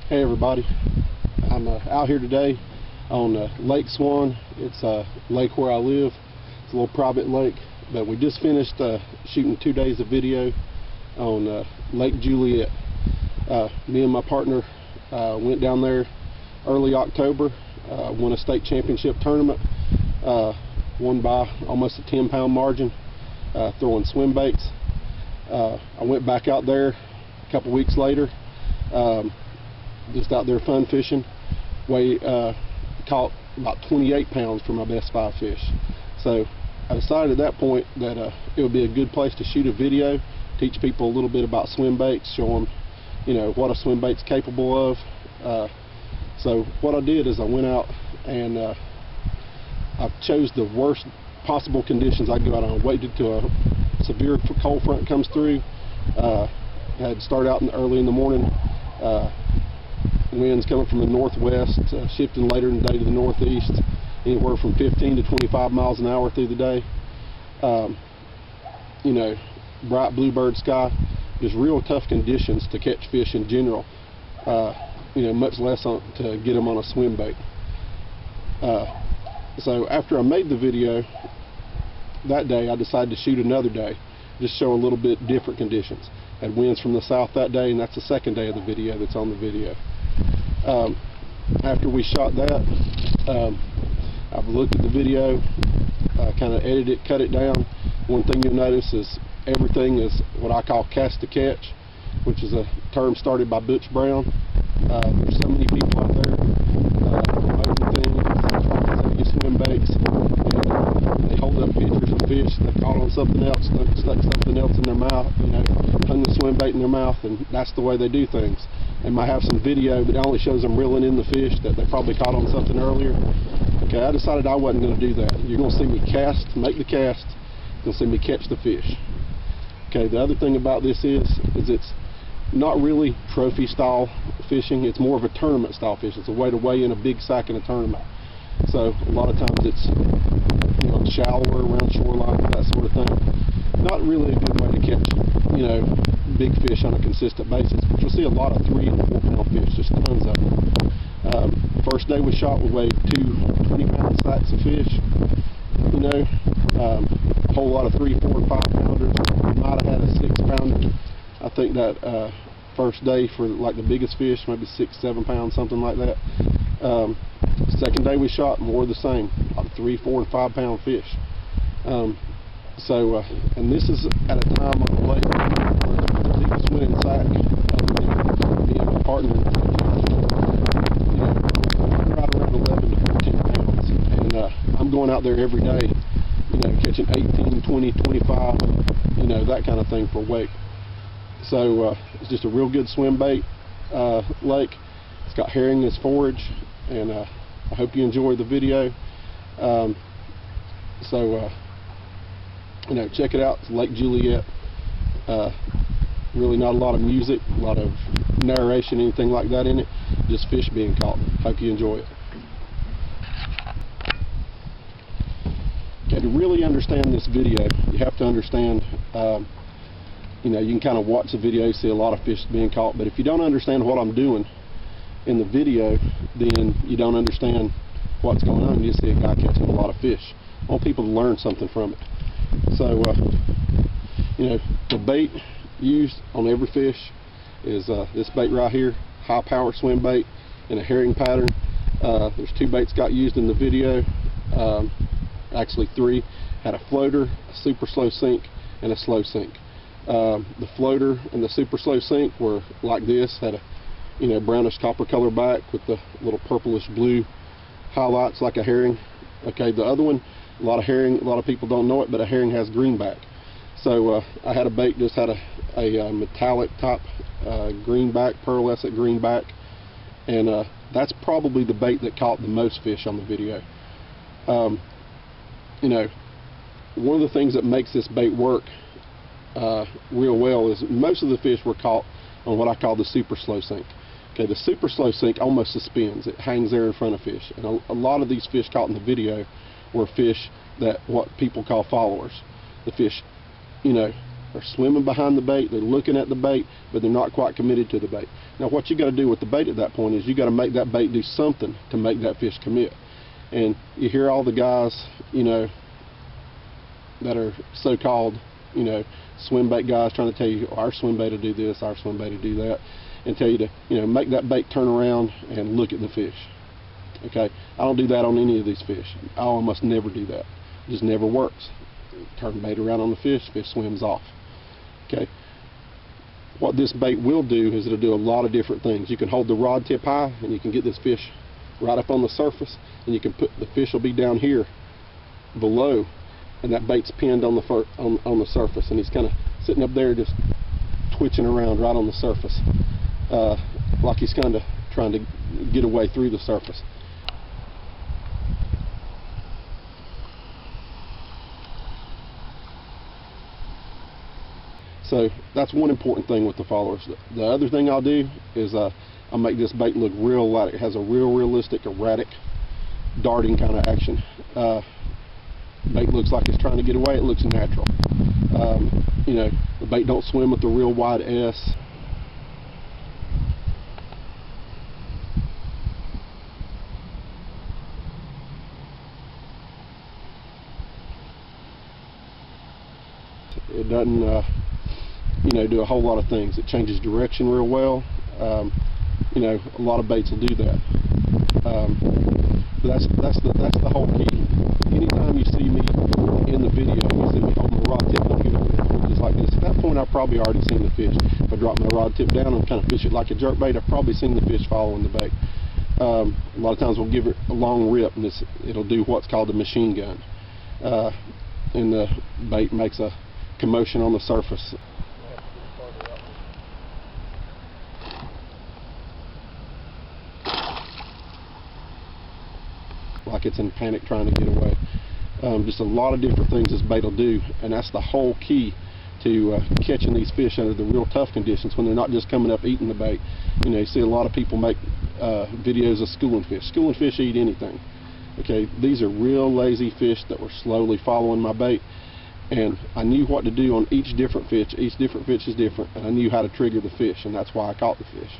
Hey everybody, I'm out here today on Lake Swan. It's a lake where I live. It's a little private lake, but we just finished shooting 2 days of video on Lake Juliette. Me and my partner went down there early October, won a state championship tournament, won by almost a 10-pound margin, throwing swim baits. I went back out there a couple weeks later, just out there fun fishing. Caught about 28 pounds for my best 5 fish. So I decided at that point that it would be a good place to shoot a video, teach people a little bit about swim baits, show them, what a swim bait's capable of. So what I did is I went out and I chose the worst possible conditions I could go out on. I waited till a severe cold front comes through. Had started out early in the morning. Winds coming from the northwest, shifting later in the day to the northeast, anywhere from 15 to 25 miles an hour through the day. Bright bluebird sky, just real tough conditions to catch fish in general, much less to get them on a swim bait. So after I made the video that day, I decided to shoot another day, just show a little bit different conditions. Had winds from the south that day, and that's the second day of the video that's on the video. After we shot that, I've looked at the video, kind of edited it, cut it down. One thing you'll notice is everything is what I call cast to catch, which is a term started by Butch Brown. There's so many people out there promoting things, trying to swim baits, and they hold up pictures of fish, they caught on something else, stuck something else in their mouth, hung the swim bait in their mouth, and that's the way they do things. They might have some video, but it only shows them reeling in the fish that they probably caught on something earlier. Okay, I decided I wasn't going to do that. You're going to see me make the cast, you're going to see me catch the fish. Okay, the other thing about this is it's not really trophy style fishing, it's more of a tournament style fish. It's a way to weigh in a big sack in a tournament. So a lot of times it's shallower around shoreline, that sort of thing. Not really a good way to catch big fish on a consistent basis, but you'll see a lot of 3 and 4 pound fish, just tons of them. First day we shot, we weighed 2 20-pound sacks of fish. A whole lot of 3, 4, and 5 pounders. We might have had a 6 pounder. I think that first day for like the biggest fish, maybe 6, 7 pounds, something like that. Second day we shot, more of the same, like 3, 4, and 5 pound fish. And this is at a time on the lake where the biggest winning sack, me and my partner, right around 11 to 14 pounds. And I'm going out there every day, catching 18, 20, 25, that kind of thing for weight. So it's just a real good swim bait lake. It's got herring as forage, and I hope you enjoy the video. Check it out. It's Lake Juliette. Really not a lot of music, a lot of narration, anything like that in it. Just fish being caught. Hope you enjoy it. Okay, to really understand this video, you have to understand, you can kind of watch the video, see a lot of fish being caught, but if you don't understand what I'm doing in the video, then you don't understand what's going on. You just see a guy catching a lot of fish. I want people to learn something from it. So, the bait used on every fish is this bait right here, High Power Swimbaits in a herring pattern. There's 2 baits got used in the video, actually 3. Had a floater, a super slow sink, and a slow sink. The floater and the super slow sink were like this, had a brownish copper color back with the little purplish blue highlights like a herring. Okay, the other one, a lot of people don't know it, but a herring has green back. So I had a bait just had a metallic top green back, pearlescent green back, and that's probably the bait that caught the most fish on the video. One of the things that makes this bait work real well is most of the fish were caught on what I call the super slow sink. Okay, the super slow sink almost suspends. It hangs there in front of fish, and a lot of these fish caught in the video were fish that what people call followers. The fish, They're swimming behind the bait, they're looking at the bait, but they're not quite committed to the bait. Now what you got to do with the bait at that point is you got to make that bait do something to make that fish commit. And you hear all the guys, you know, that are so-called, you know, swim bait guys trying to tell you, oh, our swim bait will do this, our swim bait will do that, and tell you to, you know, make that bait turn around and look at the fish. Okay, I don't do that on any of these fish. I almost never do that. It just never works. Turn bait around on the fish swims off. Okay, what this bait will do is it'll do a lot of different things. You can hold the rod tip high and you can get this fish right up on the surface, and you can put the fish will be down here below, and that bait's pinned on the surface, and he's kind of sitting up there just twitching around right on the surface, like he's kind of trying to get away through the surface. So that's one important thing with the followers. The other thing I'll do is I'll make this bait look real like it has a realistic, erratic, darting kind of action. Bait looks like it's trying to get away, it looks natural. You know, the bait don't swim with the real wide S. It doesn't, you know, do a whole lot of things. It changes direction real well. You know, a lot of baits will do that. But that's the whole key. Anytime you see me in the video, you see me holding the rod tip on here, just like this. At that point, I've probably already seen the fish. If I drop my rod tip down and kind of fish it like a jerkbait, I've probably seen the fish following the bait. A lot of times we'll give it a long rip, and it'll do what's called a machine gun. And the bait makes a commotion on the surface. Like it's in panic trying to get away. Just a lot of different things this bait will do, and that's the whole key to catching these fish under the real tough conditions when they're not just coming up eating the bait. You know, you see a lot of people make videos of schooling fish. Schooling fish eat anything. Okay, these are real lazy fish that were slowly following my bait, and I knew what to do on each different fish. Each different fish is different, and I knew how to trigger the fish, and that's why I caught the fish.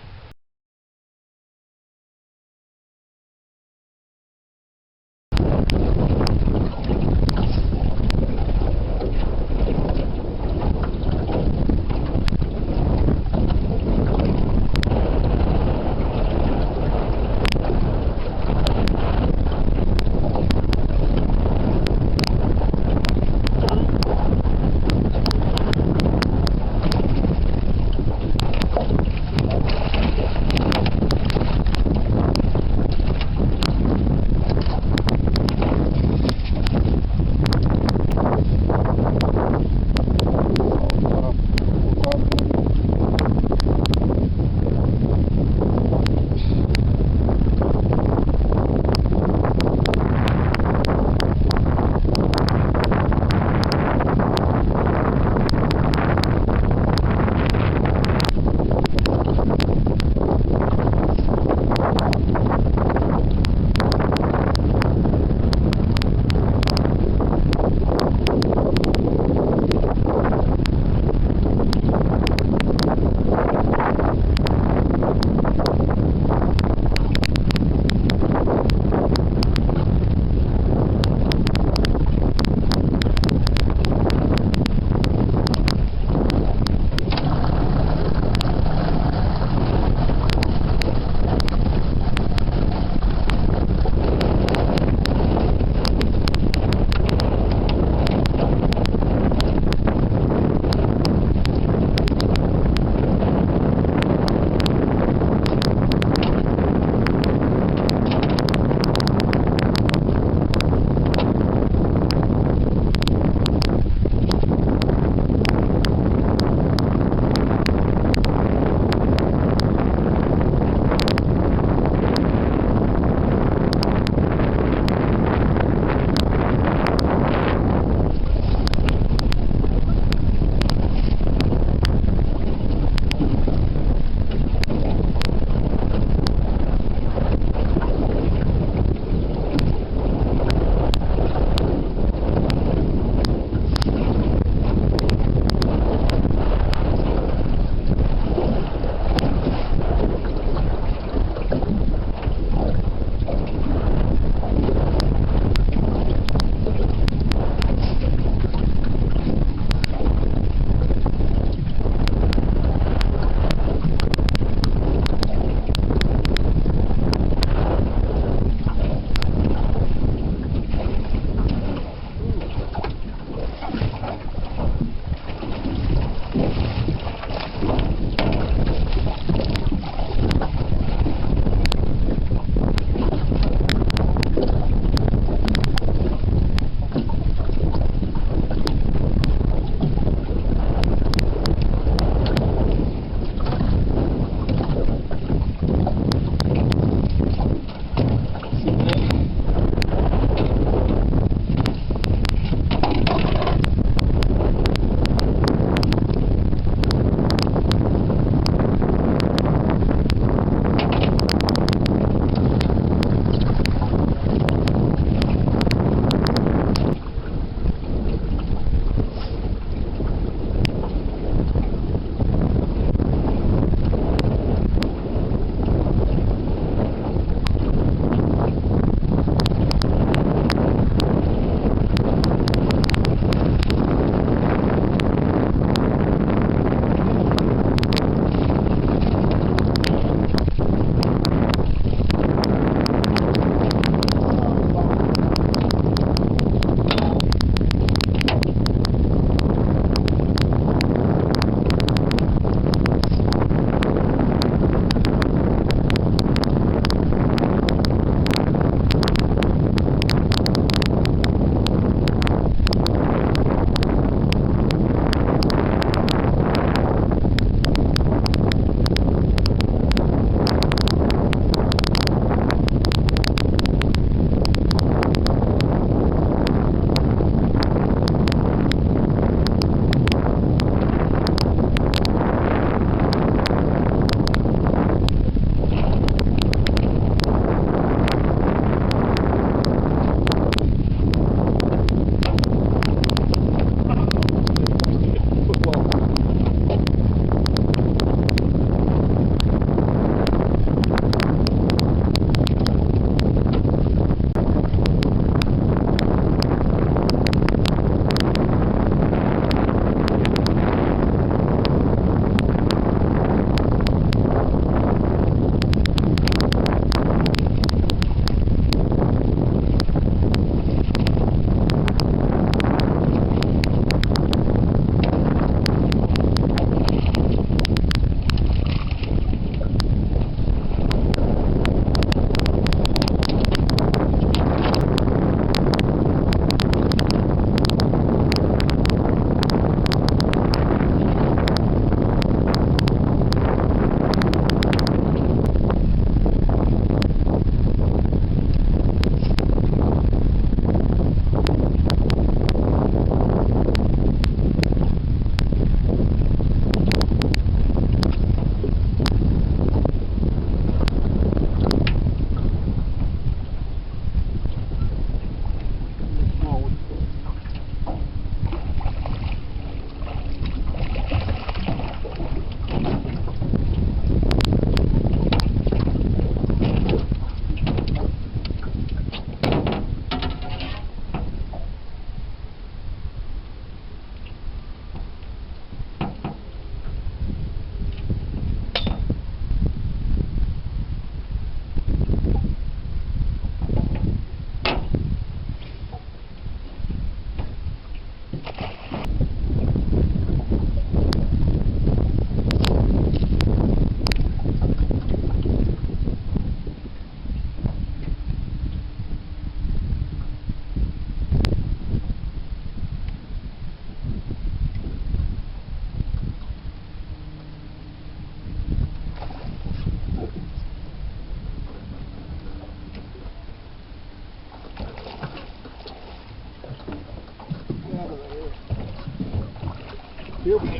Here we go.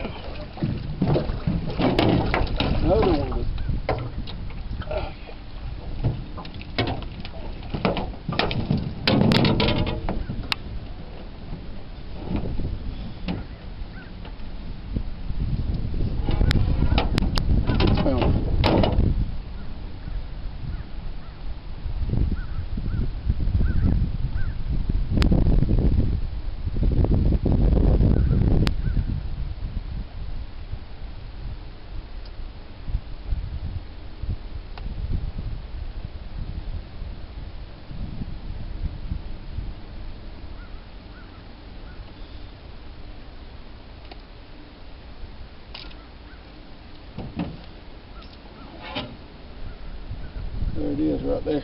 Another one. There it is right there.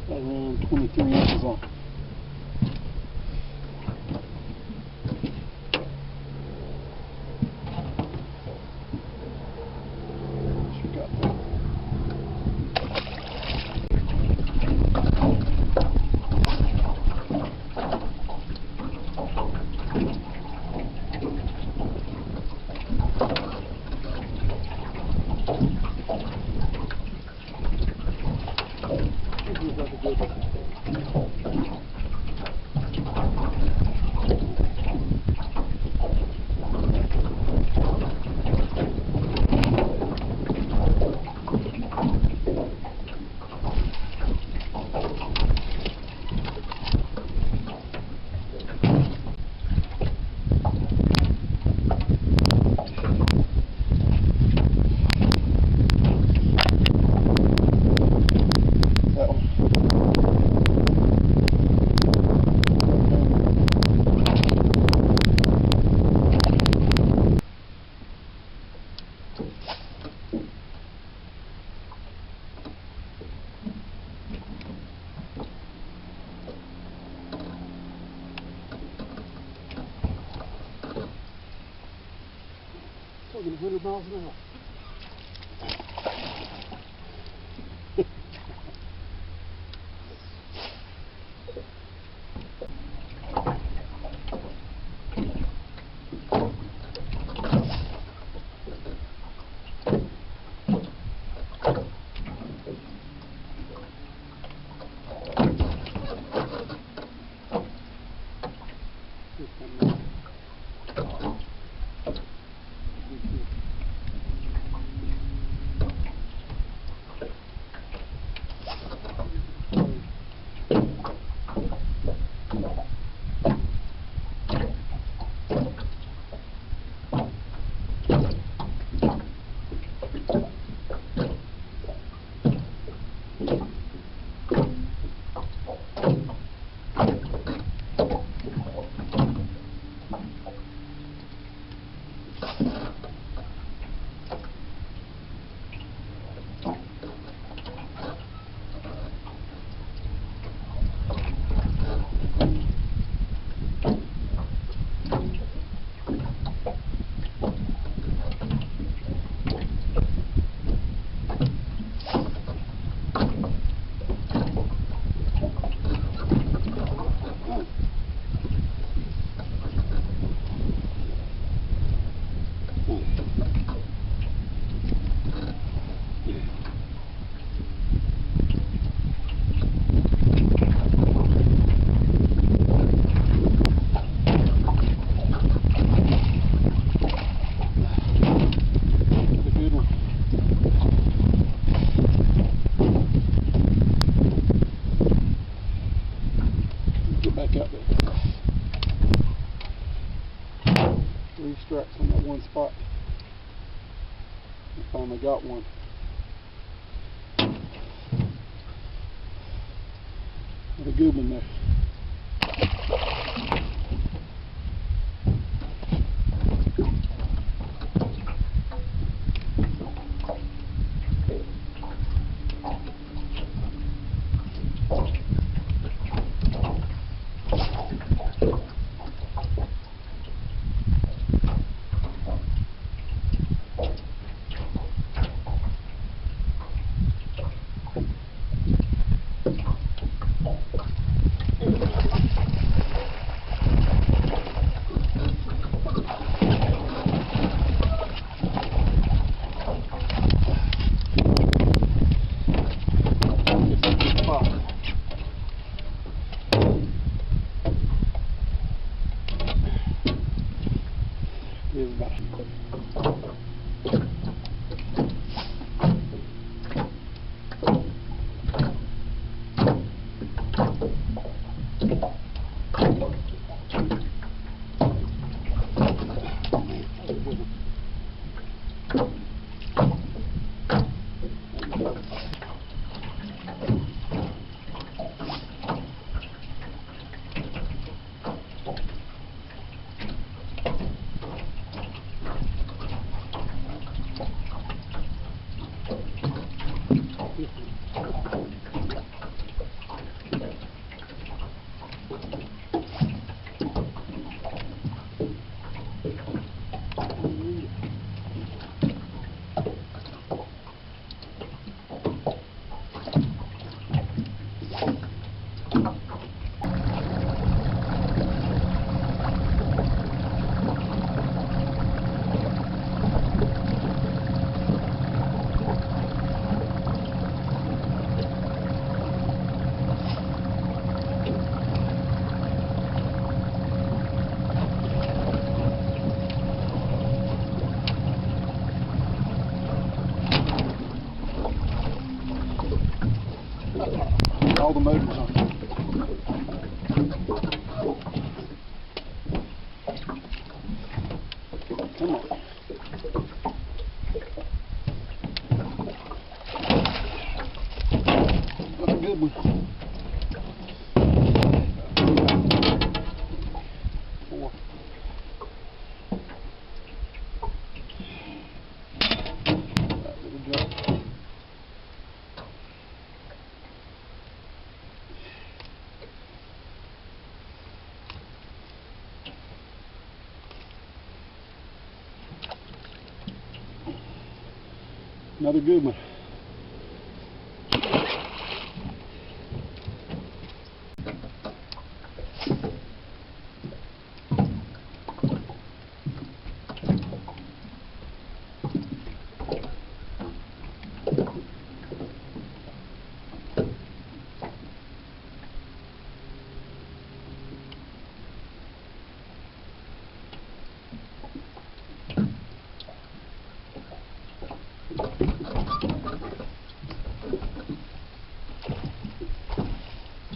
Around 23 inches on. Looking 100 miles an hour. Strikes on that one spot. I finally got one. Got a good one there. All the motors on. Come on. That's a good one. 4. That little drop. Another good one.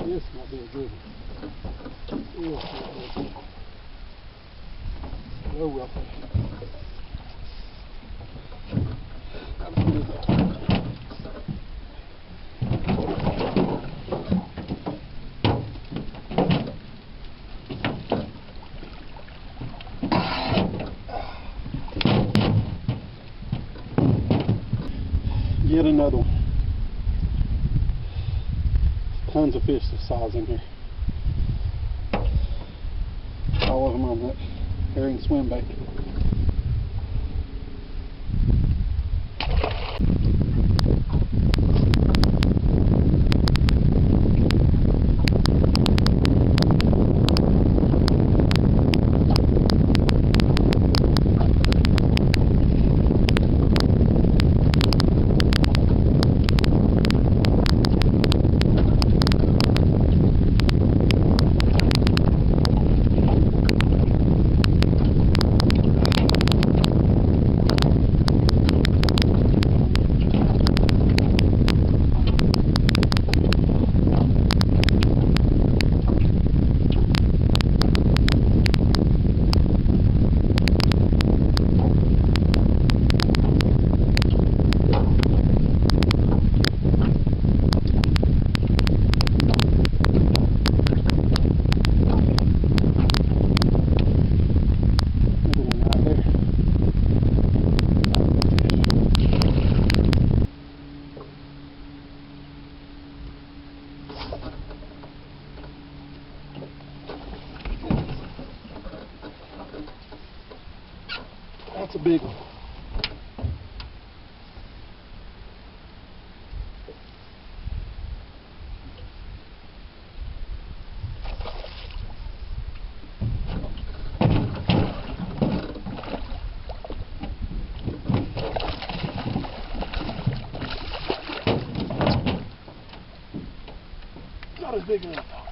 This might be a good one. This might be a good one. No roughly. Yet another one. Tons of fish this size in here. All of them on that herring swim bait. That's a big one. Not as big as I thought.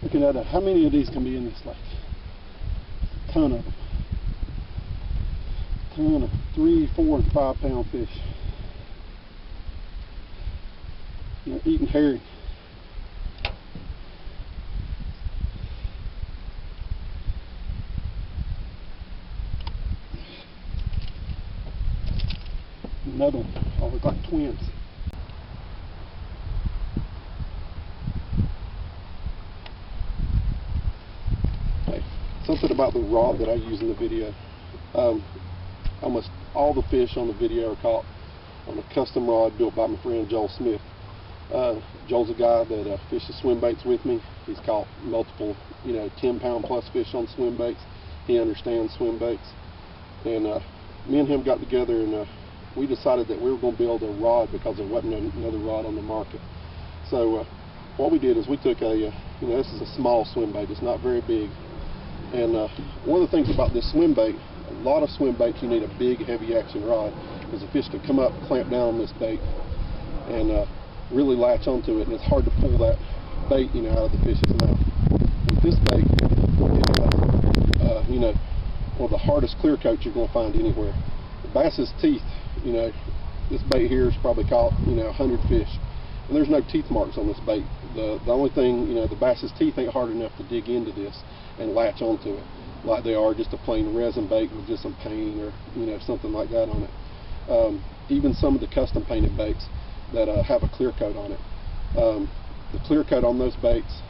Looking at how many of these can be in this lake? A ton of them. A ton of 3, 4, and 5 pound fish. They're eating herring. Another one. All look like twins. Something about the rod that I use in the video. Almost all the fish on the video are caught on a custom rod built by my friend Joel Smith. Joel's a guy that fishes swim baits with me. He's caught multiple, 10-pound plus fish on swim baits. He understands swim baits. And me and him got together and we decided that we were going to build a rod because there wasn't another rod on the market. So what we did is we took a, this is a small swim bait. It's not very big. And one of the things about this swim bait, a lot of swim baits you need a big heavy action rod because the fish can come up, clamp down on this bait and really latch onto it, and it's hard to pull that bait out of the fish's mouth. With this bait, it, one of the hardest clear coats you're going to find anywhere. The bass's teeth, this bait here has probably caught 100 fish, and there's no teeth marks on this bait. The only thing, the bass's teeth ain't hard enough to dig into this and latch onto it like they are just a plain resin bait with just some paint or something like that on it. Even some of the custom painted baits that have a clear coat on it, the clear coat on those baits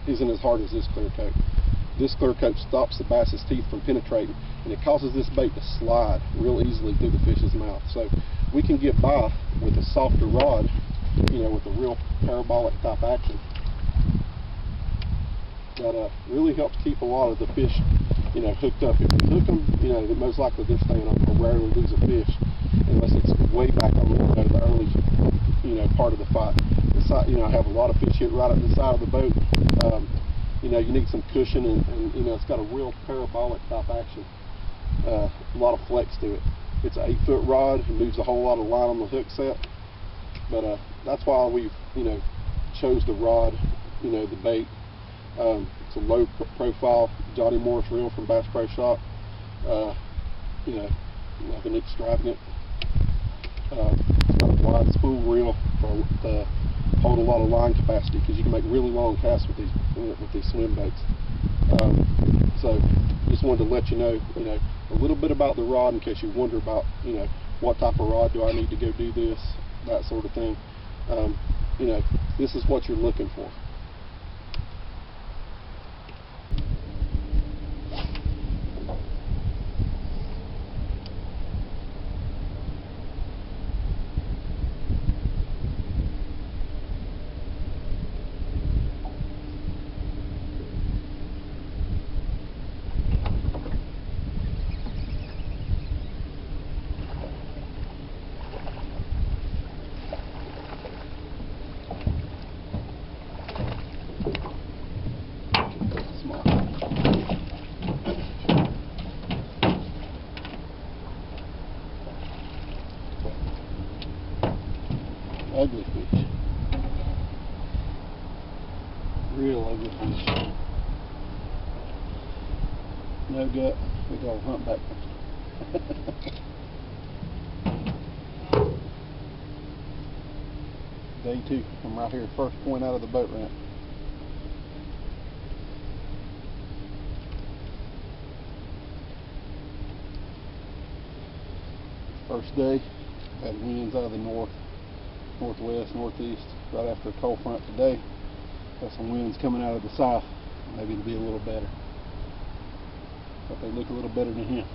isn't as hard as this clear coat. This clear coat stops the bass's teeth from penetrating, and it causes this bait to slide real easily through the fish's mouth. So we can get by with a softer rod with a real parabolic type action that really helps keep a lot of the fish, hooked up. If you hook them, then most likely they're staying on. You'll rarely lose a fish unless it's way back on the early, part of the fight. I have a lot of fish hit right at the side of the boat. You need some cushion, and it's got a real parabolic type action. A lot of flex to it. It's an 8-foot rod. It moves a whole lot of line on the hook set. But that's why we've, chose the rod, the bait. It's a low profile Johnny Morris reel from Bass Pro Shop. Nothing extravagant. It's got a wide spool reel to hold a lot of line capacity, because you can make really long casts with these swim baits. So just wanted to let you know, a little bit about the rod, in case you wonder about, what type of rod do I need to go do this, that sort of thing. This is what you're looking for. Ugly fish. Real ugly fish. No gut, big old humpback. Day 2. I'm right here, first point out of the boat ramp. First day, had winds out of the northwest, northeast, right after a cold front today. Got some winds coming out of the south. Maybe it'll be a little better. But they look a little better than him.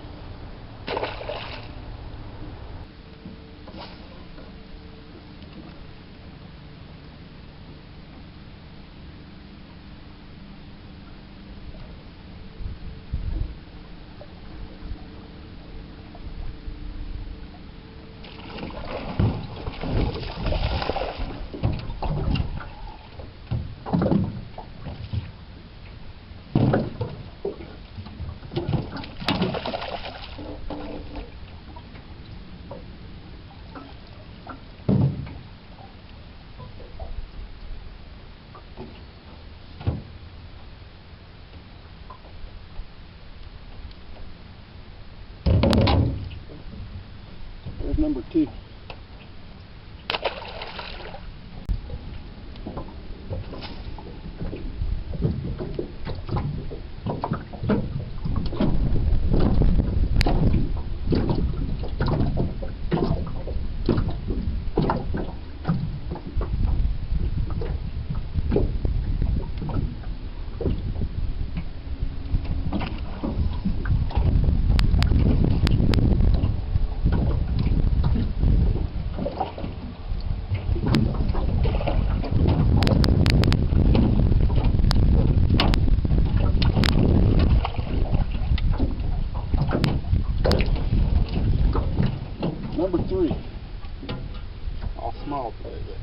Number 2. Number 3. All small today, but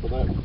for that one.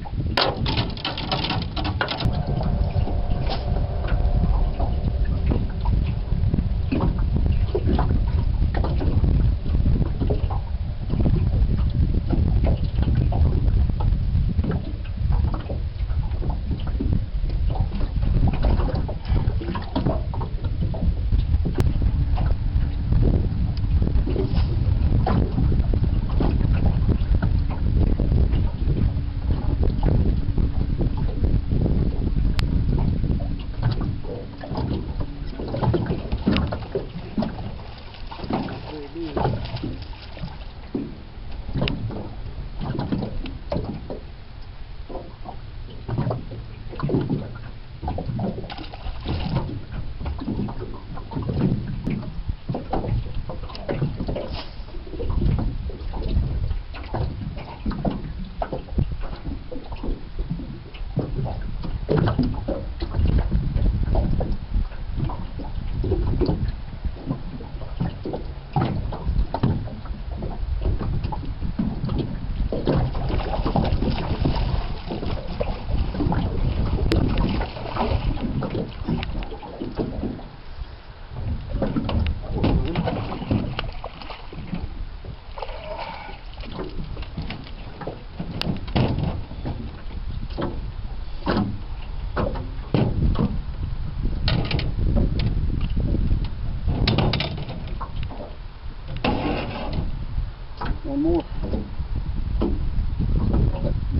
One more.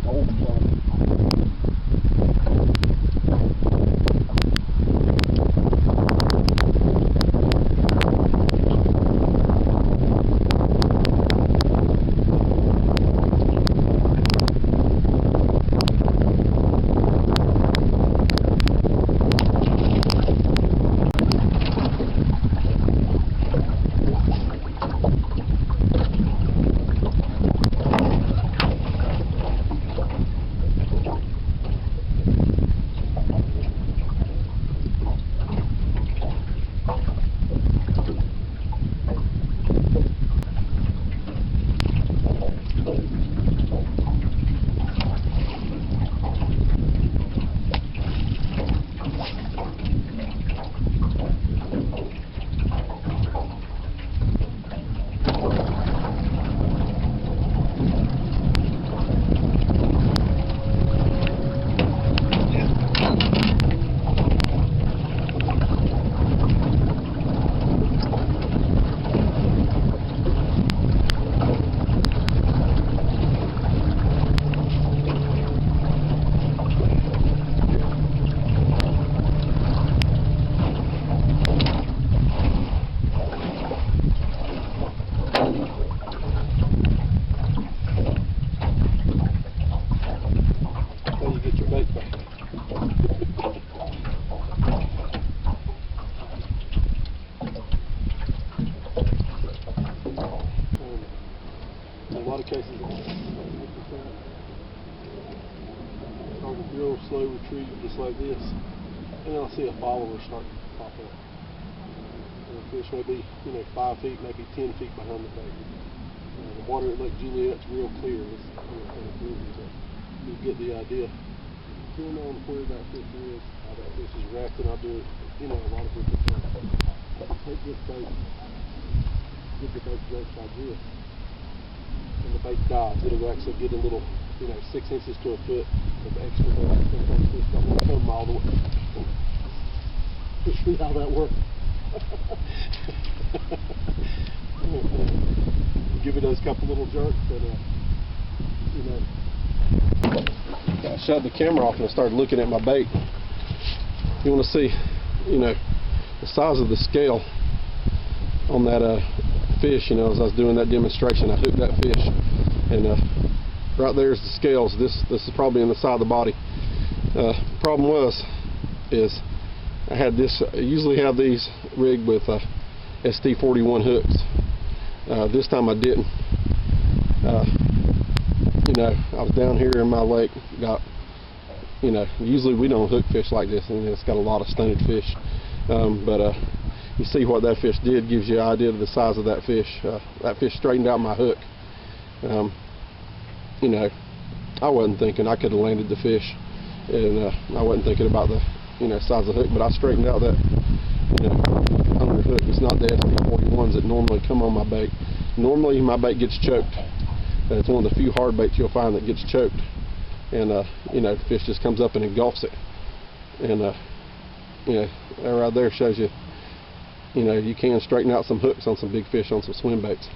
Gold color. Real slow retreat, just like this, and then I'll see a follower start to pop up. And the fish may be, 5 feet, maybe 10 feet behind the bait. The water at Lake Juliette's real clear. It's kind of easy to you get the idea. Depending on where that fish is, how that fish is reacting, I'll do it, a lot of different things. Take this bait, get the bait just like this, and the bait dives. It'll actually get a little, 6 inches to a foot of extra bait. Sometimes fish don't want to come all the way. Just see how that works. Give it those couple little jerks, and I shut the camera off and I started looking at my bait. You want to see, the size of the scale on that fish. As I was doing that demonstration, I hooked that fish, and right there's the scales. This is probably in the side of the body. Problem is I had this. I usually have these rigged with ST41 hooks. This time I didn't. I was down here in my lake. Got, usually we don't hook fish like this, and it's got a lot of stunted fish. But you see what that fish did, gives you an idea of the size of that fish. That fish straightened out my hook. I wasn't thinking I could have landed the fish, and I wasn't thinking about the size of the hook, but I straightened out that 100 hook. It's not the SD41s that normally come on my bait. Normally my bait gets choked. It's one of the few hard baits you'll find that gets choked, and the fish just comes up and engulfs it. And that right there shows you, you can straighten out some hooks on some big fish on some swim baits.